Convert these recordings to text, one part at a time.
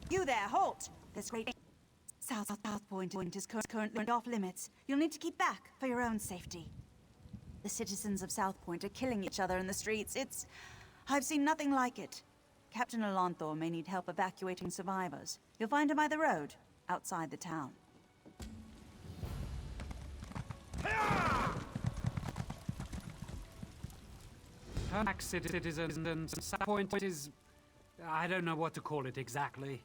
You there, halt! This great Southpoint is currently off limits. You'll need to keep back for your own safety. The citizens of Southpoint are killing each other in the streets. I've seen nothing like it. Captain Alonthor may need help evacuating survivors. You'll find him by the road, outside the town. Citizens and Southpoint is... I don't know what to call it exactly.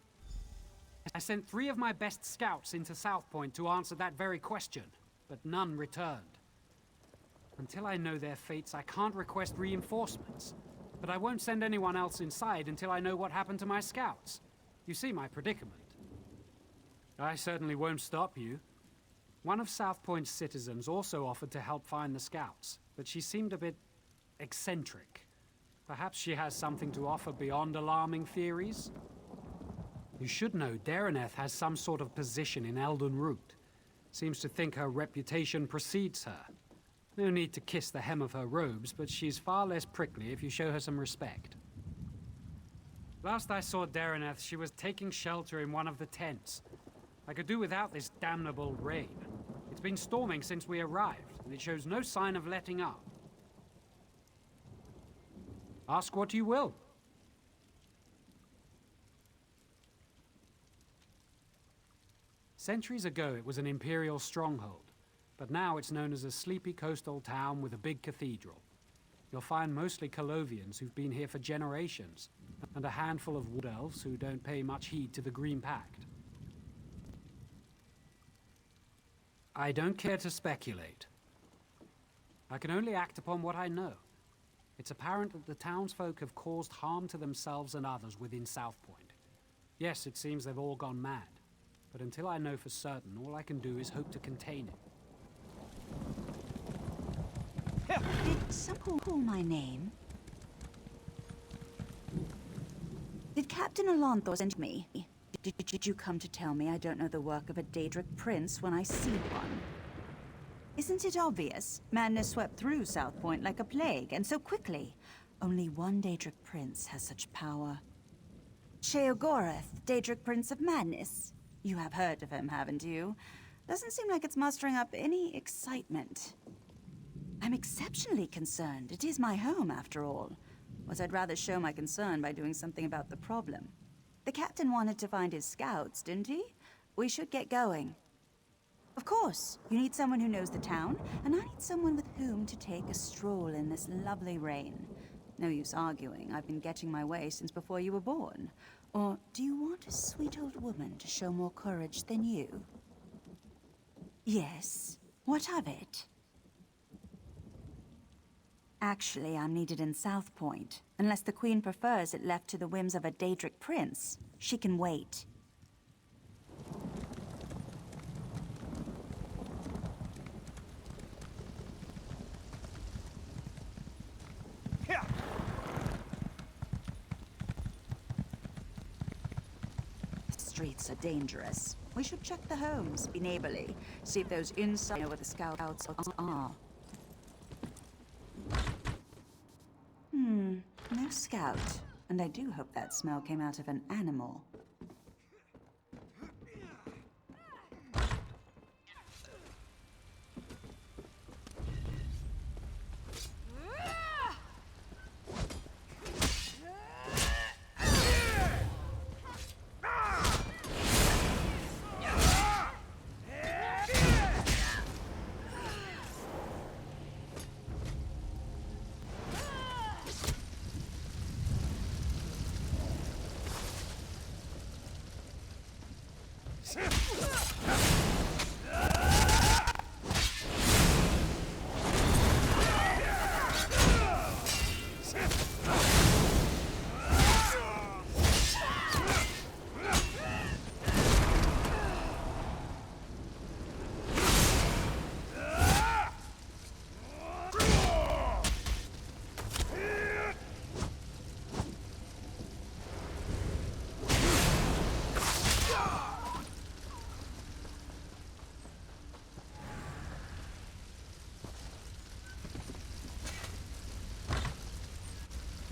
I sent 3 of my best scouts into Southpoint to answer that very question, but none returned. Until I know their fates, I can't request reinforcements. But I won't send anyone else inside until I know what happened to my scouts. You see my predicament. I certainly won't stop you. One of Southpoint's citizens also offered to help find the scouts, but she seemed a bit eccentric. Perhaps she has something to offer beyond alarming theories? You should know Dareneth has some sort of position in Elden Root. Seems to think her reputation precedes her. No need to kiss the hem of her robes, but she's far less prickly if you show her some respect. Last I saw Dareneth, she was taking shelter in one of the tents. I could do without this damnable rain. It's been storming since we arrived, and it shows no sign of letting up. Ask what you will. Centuries ago, it was an imperial stronghold, but now it's known as a sleepy coastal town with a big cathedral. You'll find mostly Colovians who've been here for generations, and a handful of wood elves who don't pay much heed to the Green Pact. I don't care to speculate. I can only act upon what I know. It's apparent that the townsfolk have caused harm to themselves and others within Southpoint. Yes, it seems they've all gone mad. But until I know for certain, all I can do is hope to contain it. Did someone call my name? Did Captain Alonthor send me? Did you come to tell me I don't know the work of a Daedric prince when I see one? Isn't it obvious? Madness swept through Southpoint like a plague, and so quickly. Only one Daedric prince has such power. Sheogorath, Daedric Prince of Madness. You have heard of him, haven't you? Doesn't seem like it's mustering up any excitement. I'm exceptionally concerned. It is my home, after all. But I'd rather show my concern by doing something about the problem. The captain wanted to find his scouts, didn't he? We should get going. Of course, you need someone who knows the town, and I need someone with whom to take a stroll in this lovely rain. No use arguing. I've been getting my way since before you were born. Or do you want a sweet old woman to show more courage than you? Yes. What of it? Actually, I'm needed in Southpoint. Unless the Queen prefers it left to the whims of a Daedric prince, she can wait. Streets are dangerous. We should check the homes, be neighborly, see if those inside know where the scouts are. No scout. And I do hope that smell came out of an animal.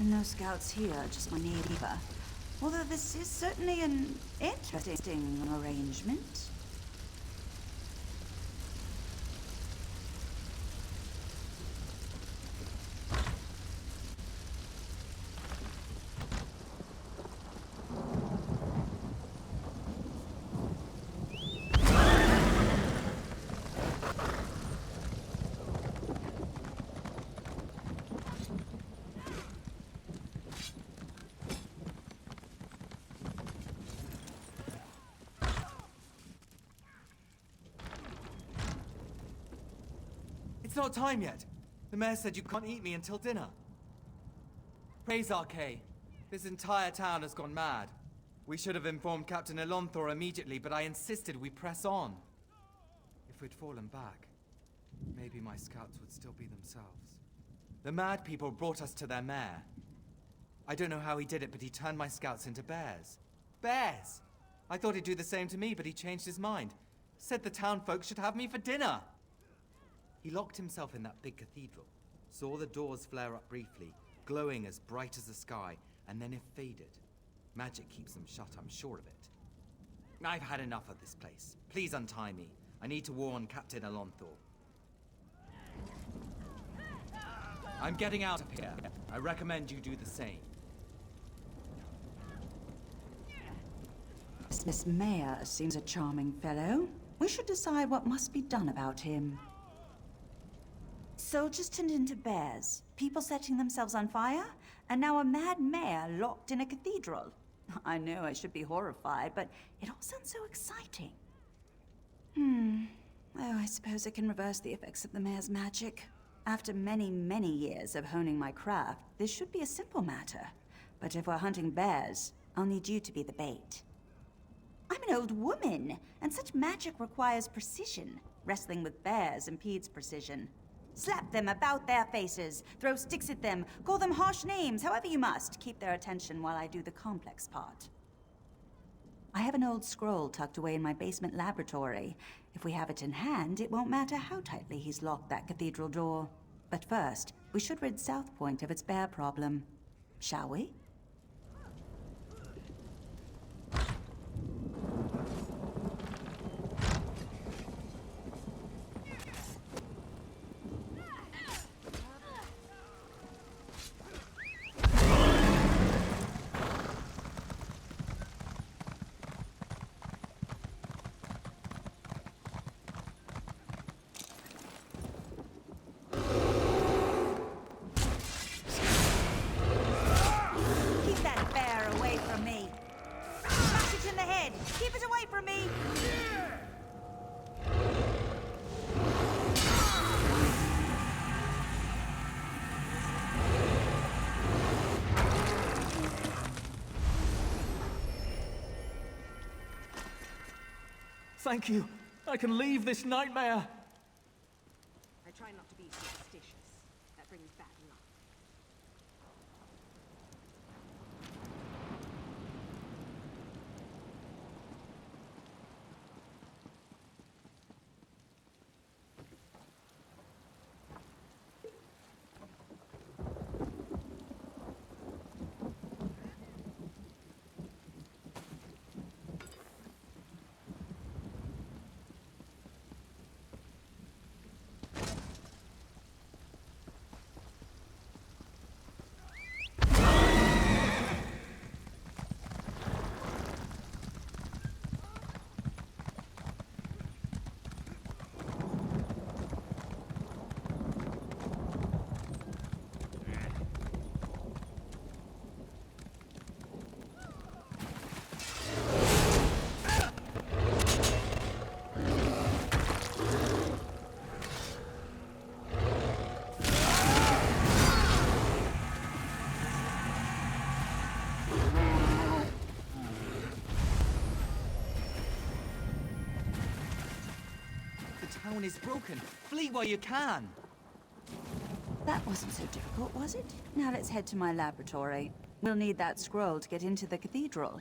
No scouts here, just my neighbor. Although this is certainly an interesting arrangement. It's not time yet. The mayor said you can't eat me until dinner. Praise Arcay. This entire town has gone mad. We should have informed Captain Elonthor immediately, but I insisted we press on. If we'd fallen back, maybe my scouts would still be themselves. The mad people brought us to their mayor. I don't know how he did it, but he turned my scouts into bears. Bears! I thought he'd do the same to me, but he changed his mind. Said the town folks should have me for dinner. He locked himself in that big cathedral, saw the doors flare up briefly, glowing as bright as the sky, and then it faded. Magic keeps them shut, I'm sure of it. I've had enough of this place. Please untie me. I need to warn Captain Elonthor. I'm getting out of here. I recommend you do the same. This mayor seems a charming fellow. We should decide what must be done about him. Soldiers turned into bears, people setting themselves on fire, and now a mad mayor locked in a cathedral. I know I should be horrified, but it all sounds so exciting. Oh, I suppose I can reverse the effects of the mayor's magic. After many, many years of honing my craft, this should be a simple matter. But if we're hunting bears, I'll need you to be the bait. I'm an old woman, and such magic requires precision. Wrestling with bears impedes precision. Slap them about their faces, throw sticks at them, call them harsh names, however you must. Keep their attention while I do the complex part. I have an old scroll tucked away in my basement laboratory. If we have it in hand, it won't matter how tightly he's locked that cathedral door. But first, we should rid Southpoint of its bear problem. Shall we? Keep it away from me! Thank you. I can leave this nightmare. I try not to be superstitious. That brings bad luck. The town is broken. Flee while you can. That wasn't so difficult, was it? Now let's head to my laboratory. We'll need that scroll to get into the cathedral.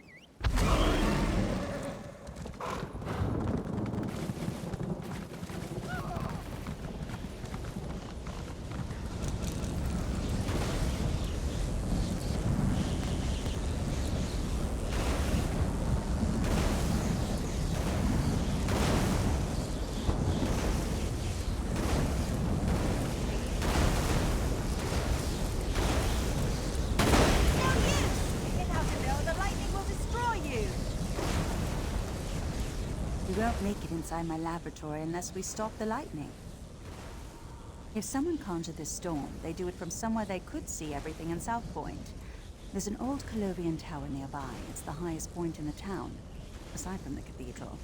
won't make it inside my laboratory unless we stop the lightning. If someone conjured this storm, they do it from somewhere they could see everything in Southpoint. There's an old Colovian tower nearby. It's the highest point in the town, aside from the cathedral.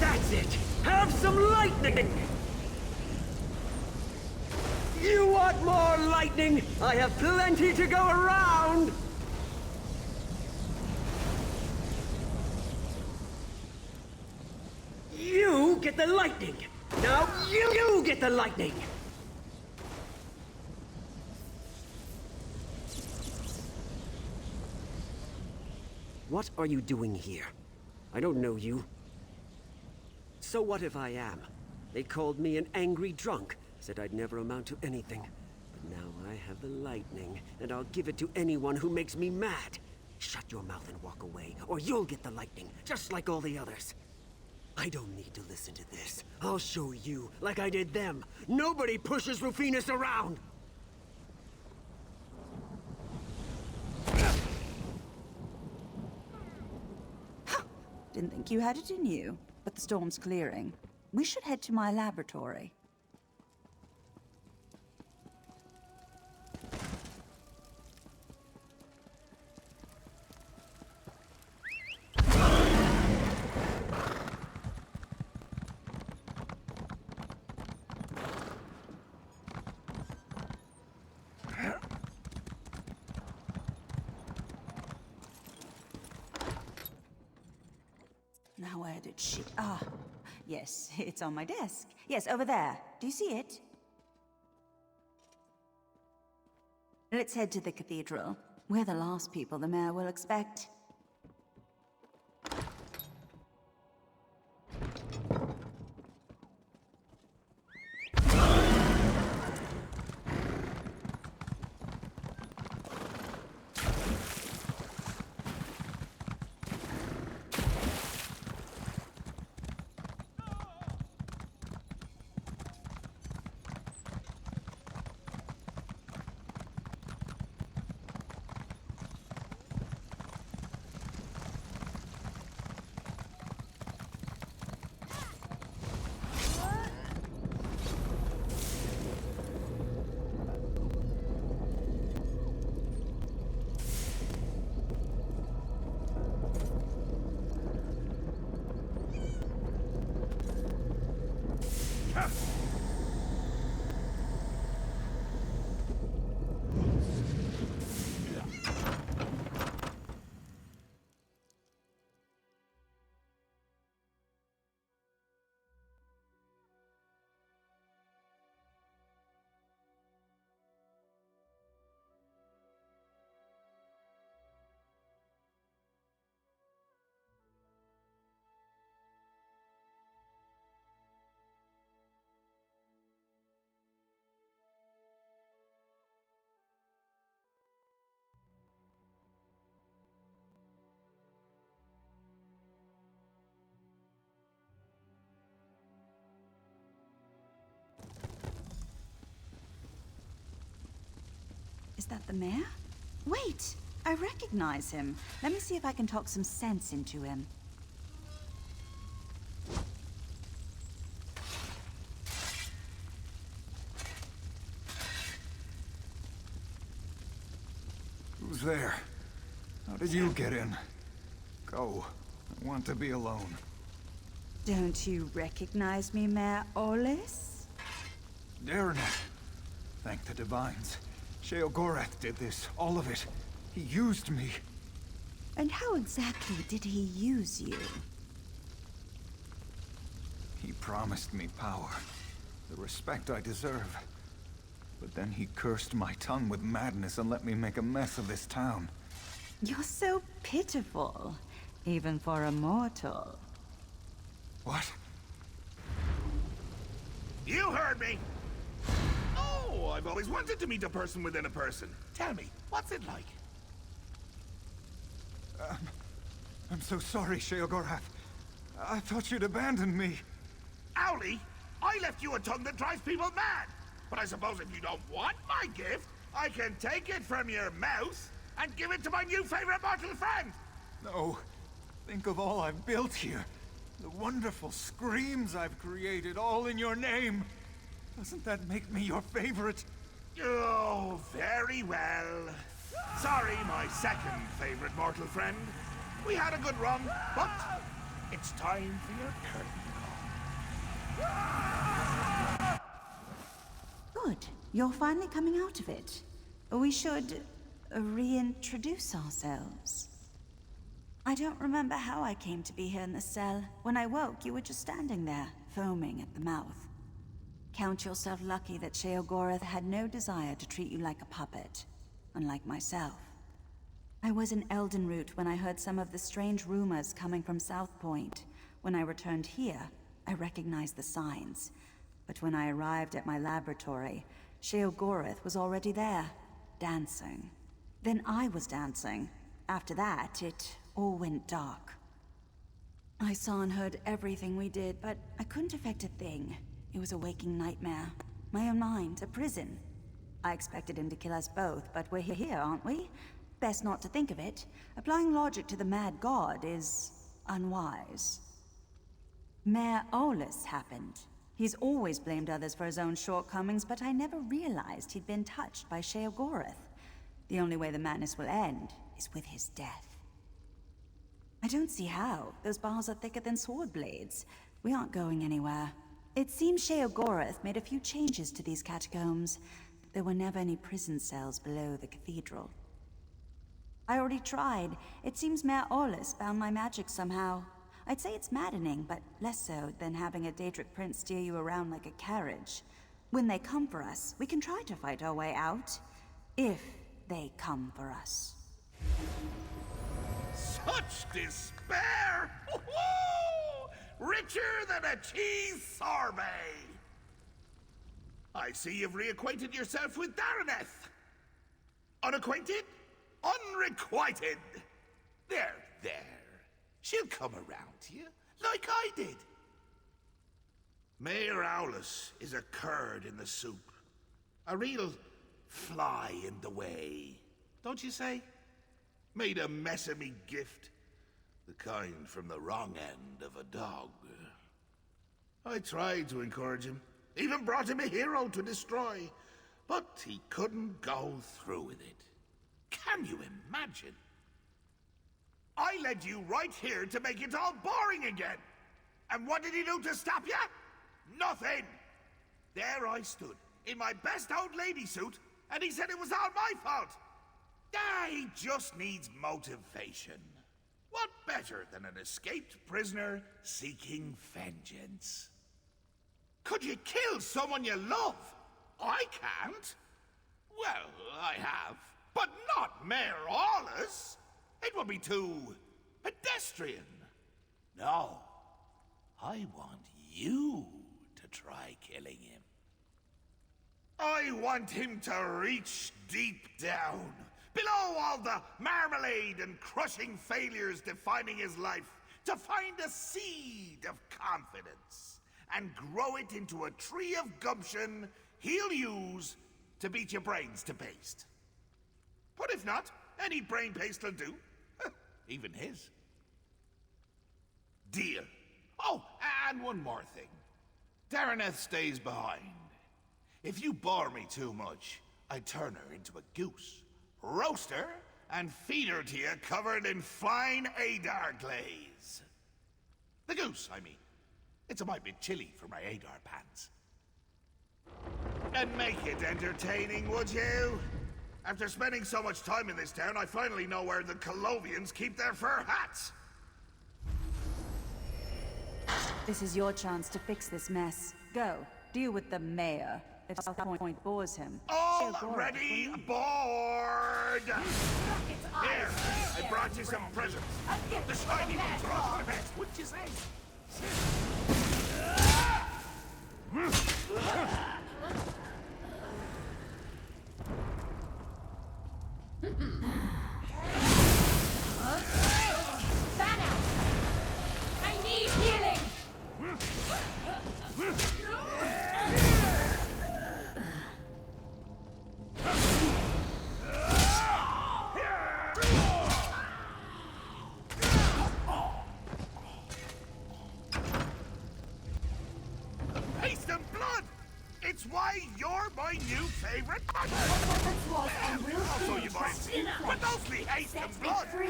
That's it! Have some lightning! You want more lightning? I have plenty to go around! You get the lightning! Now you get the lightning! What are you doing here? I don't know you. So what if I am? They called me an angry drunk, said I'd never amount to anything. But now I have the lightning, and I'll give it to anyone who makes me mad. Shut your mouth and walk away, or you'll get the lightning, just like all the others. I don't need to listen to this. I'll show you, like I did them. Nobody pushes Rufinus around! Didn't think you had it in you, but the storm's clearing. We should head to my laboratory. Now where did she... Ah, yes, it's on my desk. Yes, over there. Do you see it? Let's head to the cathedral. We're the last people the mayor will expect. Is that the mayor? Wait! I recognize him. Let me see if I can talk some sense into him. Who's there? How did you get in? Go. I want to be alone. Don't you recognize me, Mayor Olis? Darenet. Thank the Divines. Sheogorath did this, all of it. He used me. And how exactly did he use you? He promised me power, the respect I deserve. But then he cursed my tongue with madness and let me make a mess of this town. You're so pitiful, even for a mortal. What? You heard me! Oh, I've always wanted to meet a person within a person. Tell me, what's it like? I'm so sorry, Sheogorath. I thought you'd abandoned me. Owlie, I left you a tongue that drives people mad. But I suppose if you don't want my gift, I can take it from your mouth and give it to my new favorite mortal friend. No. Think of all I've built here. The wonderful screams I've created, all in your name. Doesn't that make me your favorite? Oh, very well. Sorry, my second favorite mortal friend. We had a good run, but it's time for your curtain call. Good. You're finally coming out of it. We should reintroduce ourselves. I don't remember how I came to be here in the cell. When I woke, you were just standing there, foaming at the mouth. Count yourself lucky that Sheogorath had no desire to treat you like a puppet, unlike myself. I was in Eldenroot when I heard some of the strange rumors coming from Southpoint. When I returned here, I recognized the signs. But when I arrived at my laboratory, Sheogorath was already there, dancing. Then I was dancing. After that, it all went dark. I saw and heard everything we did, but I couldn't affect a thing. It was a waking nightmare. My own mind, a prison. I expected him to kill us both, but we're here, aren't we? Best not to think of it. Applying logic to the mad god is unwise. Mayor Olus happened. He's always blamed others for his own shortcomings, but I never realized he'd been touched by Sheogorath. The only way the madness will end is with his death. I don't see how. Those bars are thicker than sword blades. We aren't going anywhere. It seems Sheogorath made a few changes to these catacombs. There were never any prison cells below the cathedral. I already tried. It seems Mayor Orlus found my magic somehow. I'd say it's maddening, but less so than having a Daedric prince steer you around like a carriage. When they come for us, we can try to fight our way out. If they come for us. Such despair! Woo-hoo! Richer than a cheese sorbet! I see you've reacquainted yourself with Dareneth. Unacquainted? Unrequited! There. She'll come around to you, like I did. Mayor Aulus is a curd in the soup. A real fly in the way, don't you say? Made a mess of me gift. The kind from the wrong end of a dog. I tried to encourage him. Even brought him a hero to destroy. But he couldn't go through with it. Can you imagine? I led you right here to make it all boring again. And what did he do to stop you? Nothing. There I stood, in my best old lady suit, and he said it was all my fault. He just needs motivation. What better than an escaped prisoner seeking vengeance? Could you kill someone you love? I can't. Well, I have, but not Mayor Orlus. It would be too pedestrian. No, I want you to try killing him. I want him to reach deep down, below all the marmalade and crushing failures defining his life, to find a seed of confidence and grow it into a tree of gumption he'll use to beat your brains to paste. But if not, any brain paste will do. Even his. Deal. Oh, and one more thing. Dareneth stays behind. If you bore me too much, I turn her into a goose, roast her, and feed her to you covered in fine Adar glaze. The goose, I mean. It's a mite bit chilly for my Adar pants. And make it entertaining, would you? After spending so much time in this town, I finally know where the Colovians keep their fur hats. This is your chance to fix this mess. Go, deal with the mayor. If Southpoint bores him, Already bored! Here, I brought you some presents. The shiny ones are off my best. What'd you say? Banner! I need healing! It's why you're my new favorite mother! Weapons was and will Also, be you mind, but mostly hate Set and me blood! free.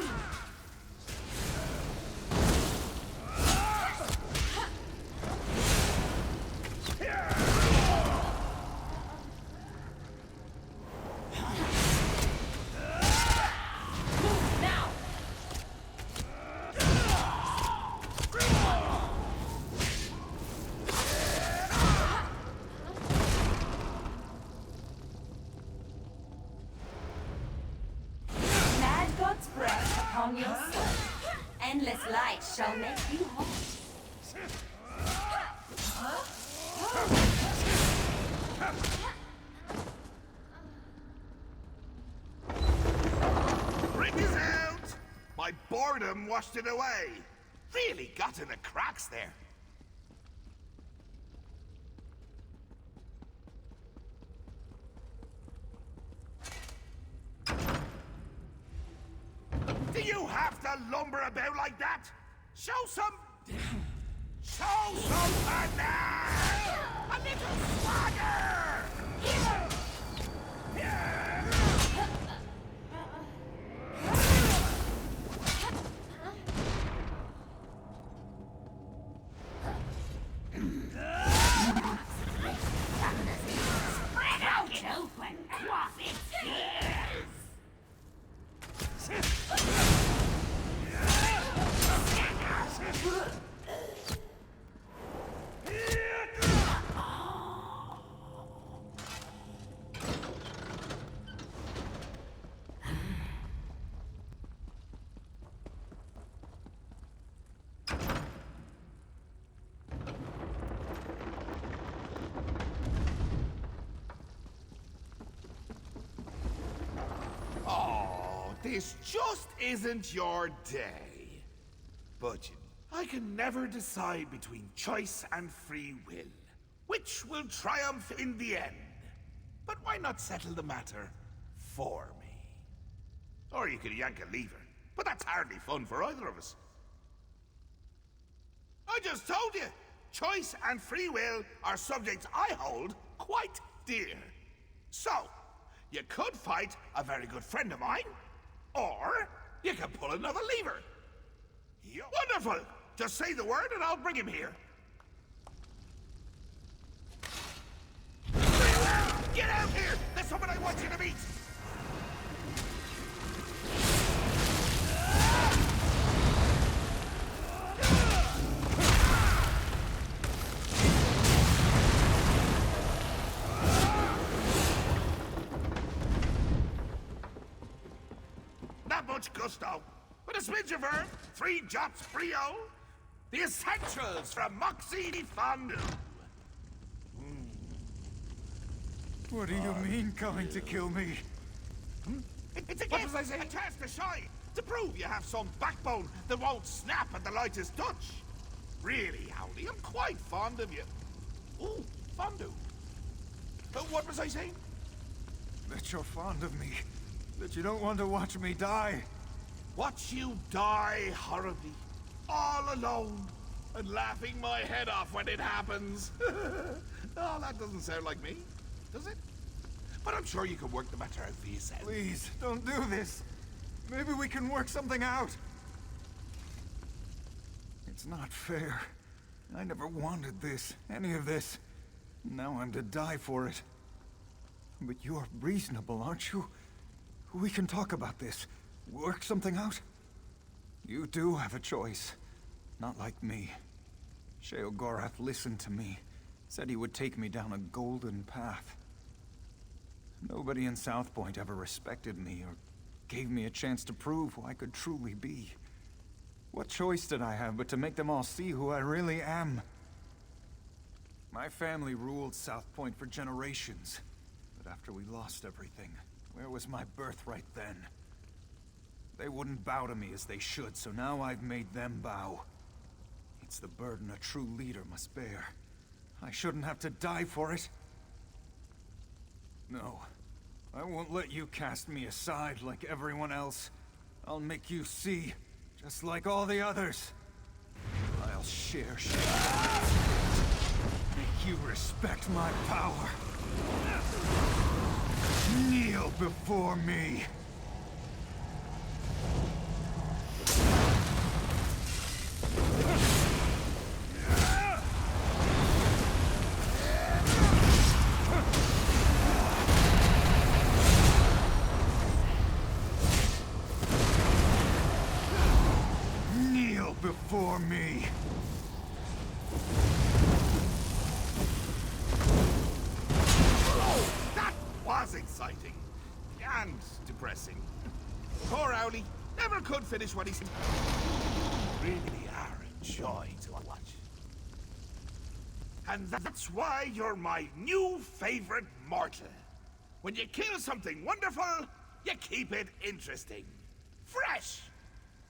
Move now! Mad God's breath upon your soul. Endless light shall make you whole. Bring it out! My boredom washed it away. Really got in the cracks there. Do you have to lumber about like that? Show some... Show some panache! A little swagger! Crack it open, quaff its tears! Oh, this just isn't your day. But I can never decide between choice and free will. Which will triumph in the end? But why not settle the matter for me? Or you could yank a lever, but that's hardly fun for either of us. I just told you, choice and free will are subjects I hold quite dear. So, you could fight a very good friend of mine, or you can pull another lever. Wonderful! Just say the word and I'll bring him here. Get out here! There's someone I want you to meet! Not much gusto, but a smidge of herb, 3 jots brio, the essentials from Moxie Fondue. What do you mean, coming to kill me? It's a gift, a chance to shine, to prove you have some backbone that won't snap at the lightest touch. Really, Howley, I'm quite fond of you. Ooh, fondue. What was I saying? That you're fond of me. That you don't want to watch me die. Watch you die horribly, all alone, and laughing my head off when it happens. Oh, that doesn't sound like me, does it? But I'm sure you can work the matter out for yourself. Please, don't do this. Maybe we can work something out. It's not fair. I never wanted this, any of this. Now I'm to die for it. But you're reasonable, aren't you? We can talk about this. Work something out. You do have a choice. Not like me. Sheogorath listened to me. Said he would take me down a golden path. Nobody in Southpoint ever respected me or gave me a chance to prove who I could truly be. What choice did I have but to make them all see who I really am? My family ruled Southpoint for generations. But after we lost everything, where was my birthright then? They wouldn't bow to me as they should, so now I've made them bow. It's the burden a true leader must bear. I shouldn't have to die for it. No, I won't let you cast me aside like everyone else. I'll make you see, just like all the others. I'll share. Make you respect my power? Kneel before me. Kneel before me. That was exciting. And depressing. Poor Owlie never could finish what he's... Really are a joy to watch. And that's why you're my new favorite mortal. When you kill something wonderful, you keep it interesting. Fresh!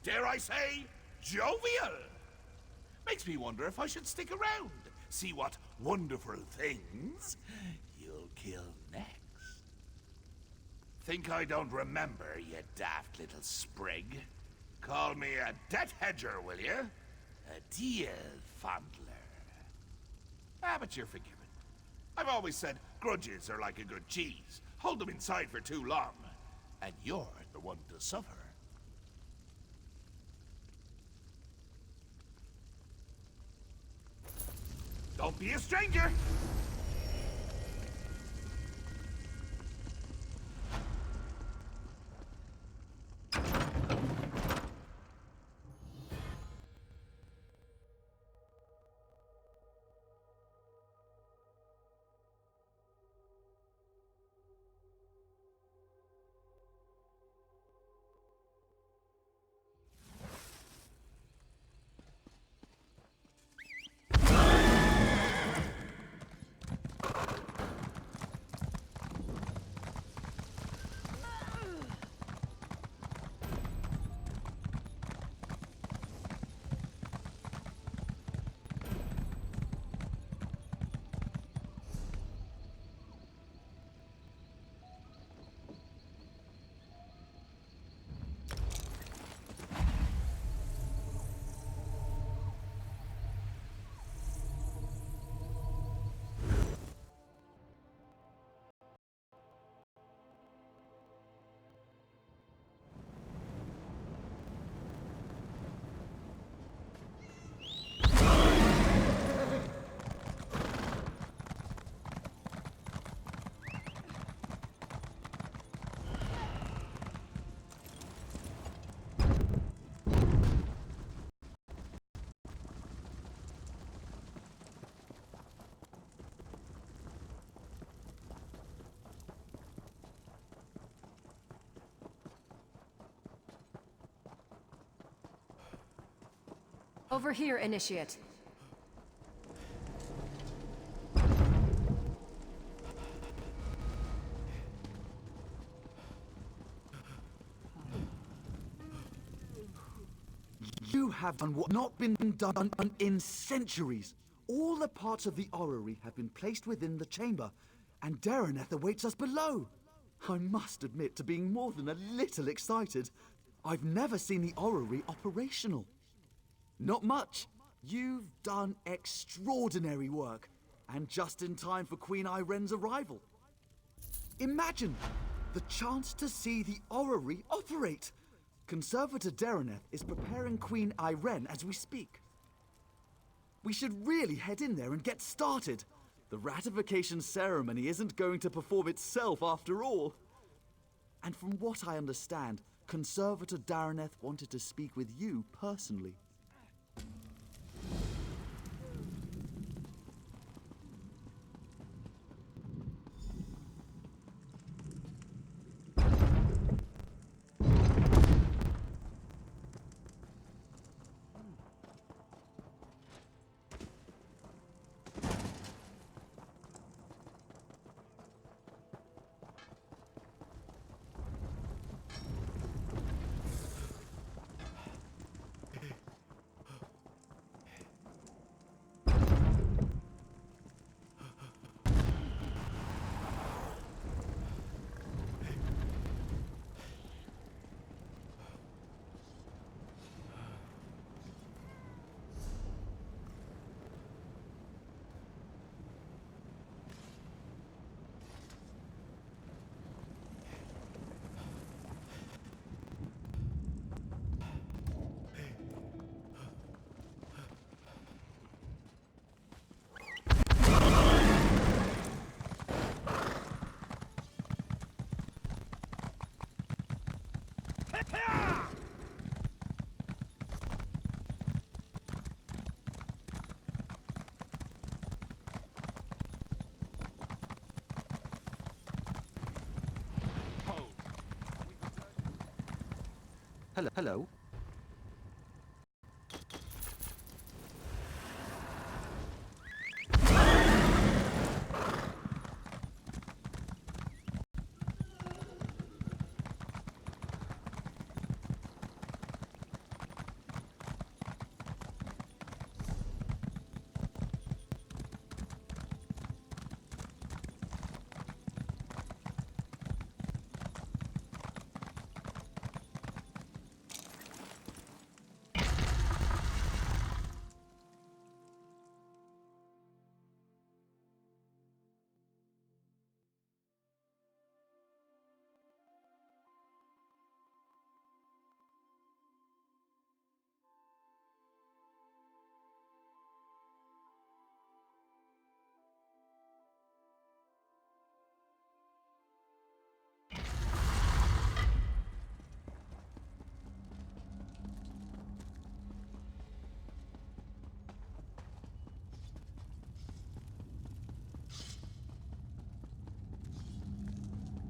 Dare I say, jovial! Makes me wonder if I should stick around, see what wonderful things you'll kill next. Think I don't remember, you daft little sprig? Call me a debt hedger, will you? A deal fondler. Ah, but you're forgiven. I've always said grudges are like a good cheese. Hold them inside for too long, and you're the one to suffer. Don't be a stranger! Over here, Initiate. You have done what not been done in centuries. All the parts of the Orrery have been placed within the chamber, and Dareneth awaits us below. I must admit to being more than a little excited. I've never seen the Orrery operational. Not much. You've done extraordinary work, and just in time for Queen Iren's arrival. Imagine the chance to see the Orrery operate. Conservator Dareneth is preparing Queen Iren as we speak. We should really head in there and get started. The ratification ceremony isn't going to perform itself after all. And from what I understand, Conservator Dareneth wanted to speak with you personally. Hello?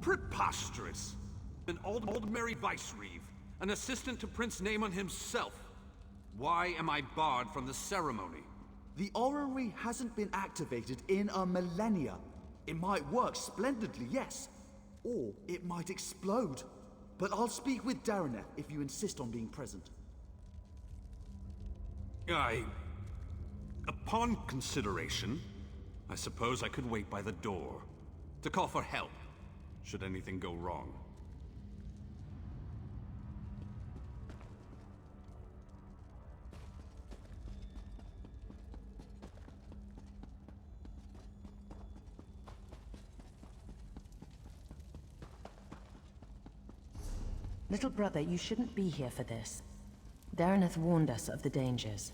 Preposterous! An ordinary vice-reeve, an assistant to Prince Naemon himself. Why am I barred from the ceremony? The Orrery hasn't been activated in a millennia. It might work splendidly, yes. Or it might explode. But I'll speak with Dareneth if you insist on being present. Upon consideration, I suppose I could wait by the door to call for help, should anything go wrong. Little brother, you shouldn't be here for this. Dareneth warned us of the dangers.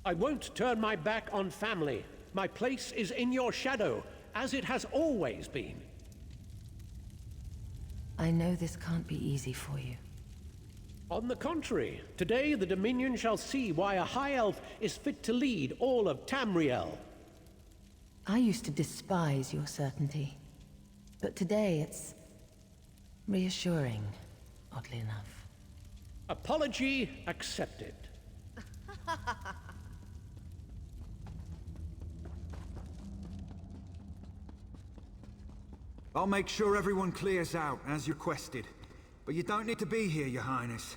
I won't turn my back on family. My place is in your shadow, as it has always been. I know this can't be easy for you. On the contrary, today the Dominion shall see why a High Elf is fit to lead all of Tamriel. I used to despise your certainty. But today it's reassuring, oddly enough. Apology accepted. I'll make sure everyone clears out, as requested. But you don't need to be here, Your Highness.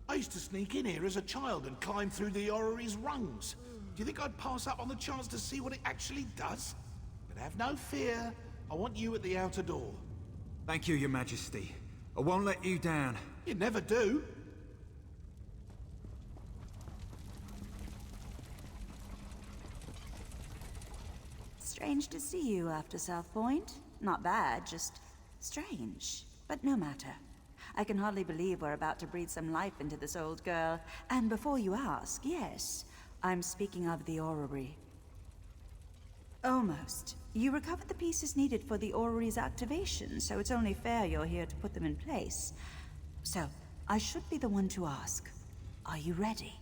I used to sneak in here as a child and climb through the Orrery's rungs. Do you think I'd pass up on the chance to see what it actually does? But have no fear. I want you at the outer door. Thank you, Your Majesty. I won't let you down. You never do. Strange to see you after Southpoint. Not bad, just strange. But no matter. I can hardly believe we're about to breathe some life into this old girl. And before you ask, yes, I'm speaking of the Orrery. Almost. You recovered the pieces needed for the Orrery's activation, so it's only fair you're here to put them in place. So, I should be the one to ask. Are you ready?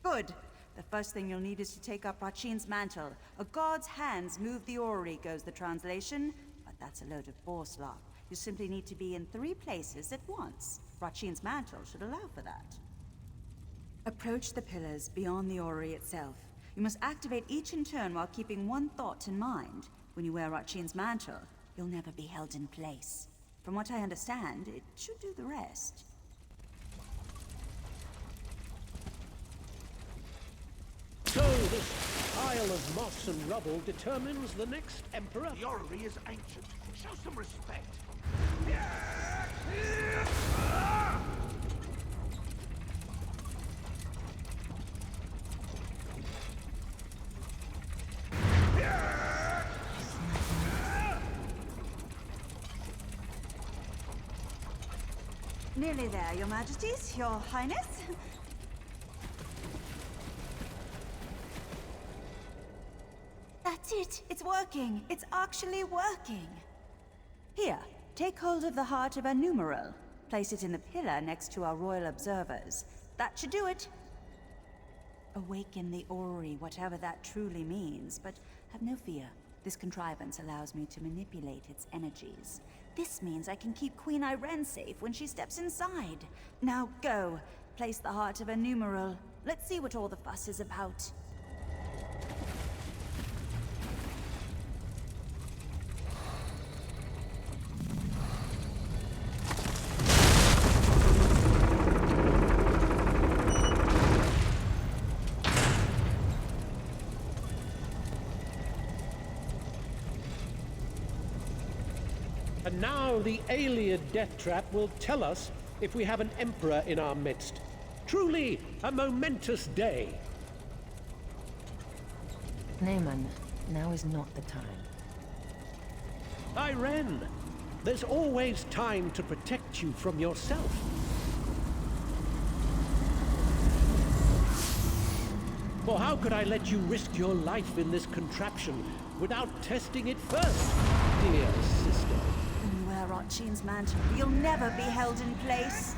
Good. The first thing you'll need is to take up Rachin's mantle. A god's hands move the Orrery, goes the translation. But that's a load of bourslop. You simply need to be in 3 places at once. Rachin's mantle should allow for that. Approach the pillars beyond the Orrery itself. You must activate each in turn while keeping one thought in mind. When you wear Rachin's mantle, you'll never be held in place. From what I understand, it should do the rest. So this pile of moss and rubble determines the next emperor? The Orrery is ancient. Show some respect. Nearly there, Your Majesties, Your Highness. That's it! It's working! It's actually working! Here, take hold of the heart of a numeral. Place it in the pillar next to our royal observers. That should do it! Awaken the Orrery, whatever that truly means, but have no fear. This contrivance allows me to manipulate its energies. This means I can keep Queen Irene safe when she steps inside. Now go, place the heart of a numeral. Let's see what all the fuss is about. And now the Alien death trap will tell us if we have an Emperor in our midst. Truly a momentous day. Naaman, now is not the time. Irene, there's always time to protect you from yourself. For how could I let you risk your life in this contraption without testing it first, dear sister? When you wear Otchin's mantle, you'll never be held in place.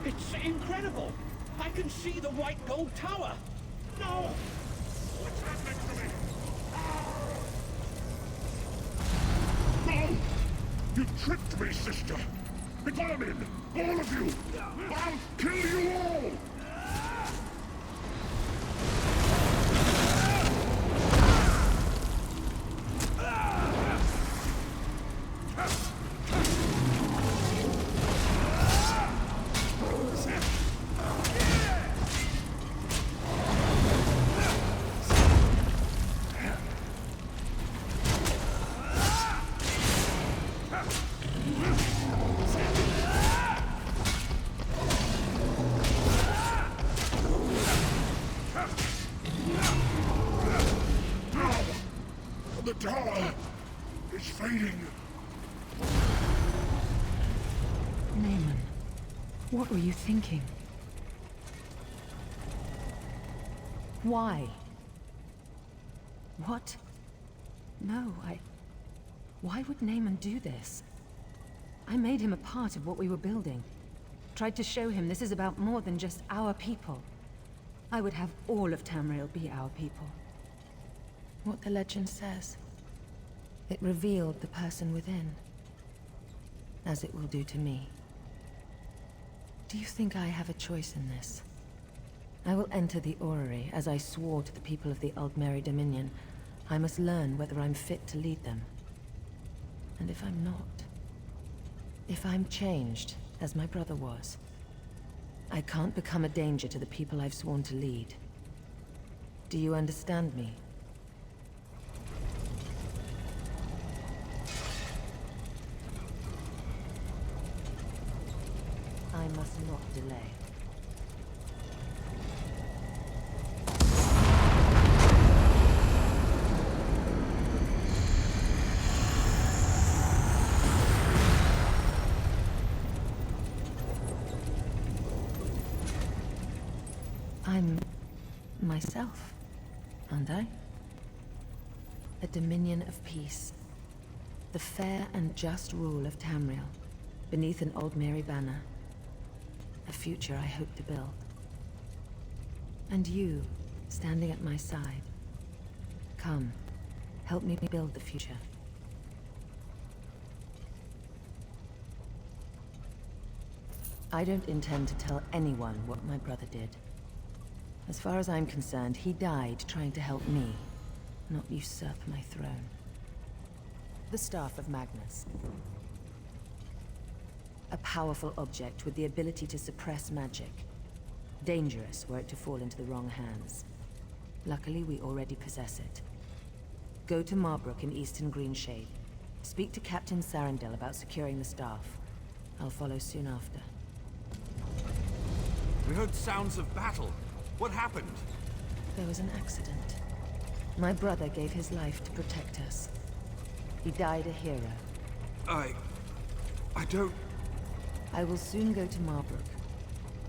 It's incredible! I can see the white gold tower! No! What's happening to me? No! You tricked me, sister! Begone him! All of you! I'll kill you all! The tower is fading. Naaman, what were you thinking? Why? What? No, Why would Naaman do this? I made him a part of what we were building. Tried to show him this is about more than just our people. I would have all of Tamriel be our people. What the legend says. It revealed the person within. As it will do to me. Do you think I have a choice in this? I will enter the Orrery, as I swore to the people of the Aldmeri Dominion. I must learn whether I'm fit to lead them. And if I'm not... if I'm changed, as my brother was, I can't become a danger to the people I've sworn to lead. Do you understand me? I must not delay. I'm myself, aren't I? A dominion of peace. The fair and just rule of Tamriel, beneath an Aldmeri banner. A future I hope to build. And you, standing at my side. Come, help me build the future. I don't intend to tell anyone what my brother did. As far as I'm concerned, he died trying to help me, not usurp my throne. The Staff of Magnus. A powerful object with the ability to suppress magic. Dangerous were it to fall into the wrong hands. Luckily, we already possess it. Go to Marbrook in Eastern Greenshade. Speak to Captain Sarandel about securing the staff. I'll follow soon after. We heard sounds of battle. What happened? There was an accident. My brother gave his life to protect us. He died a hero. I don't... I will soon go to Marbrook.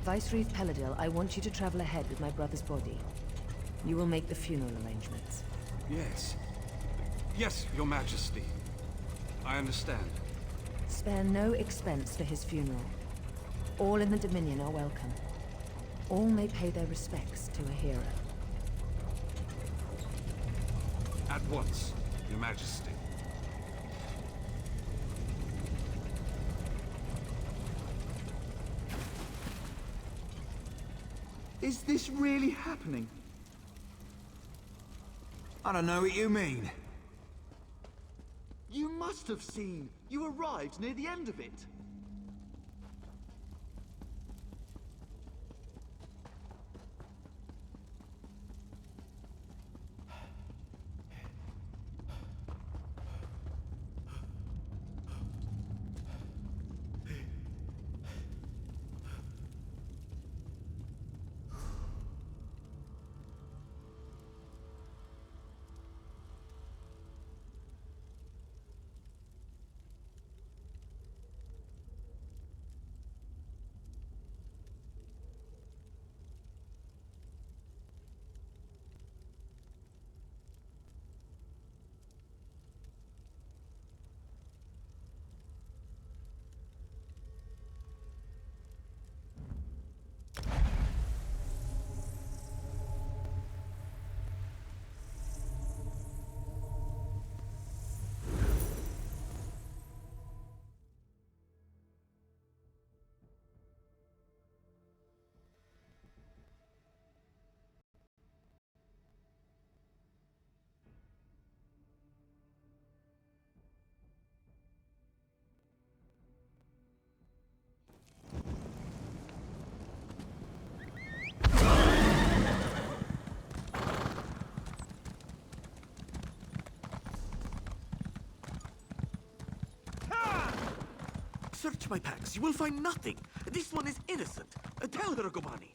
Vicereeve Peladil, I want you to travel ahead with my brother's body. You will make the funeral arrangements. Yes. Yes, Your Majesty. I understand. Spare no expense for his funeral. All in the Dominion are welcome. All may pay their respects to a hero. At once, Your Majesty. Is this really happening? I don't know what you mean. You must have seen. You arrived near the end of it. Search my packs. You will find nothing. This one is innocent. Tell her, Gomani.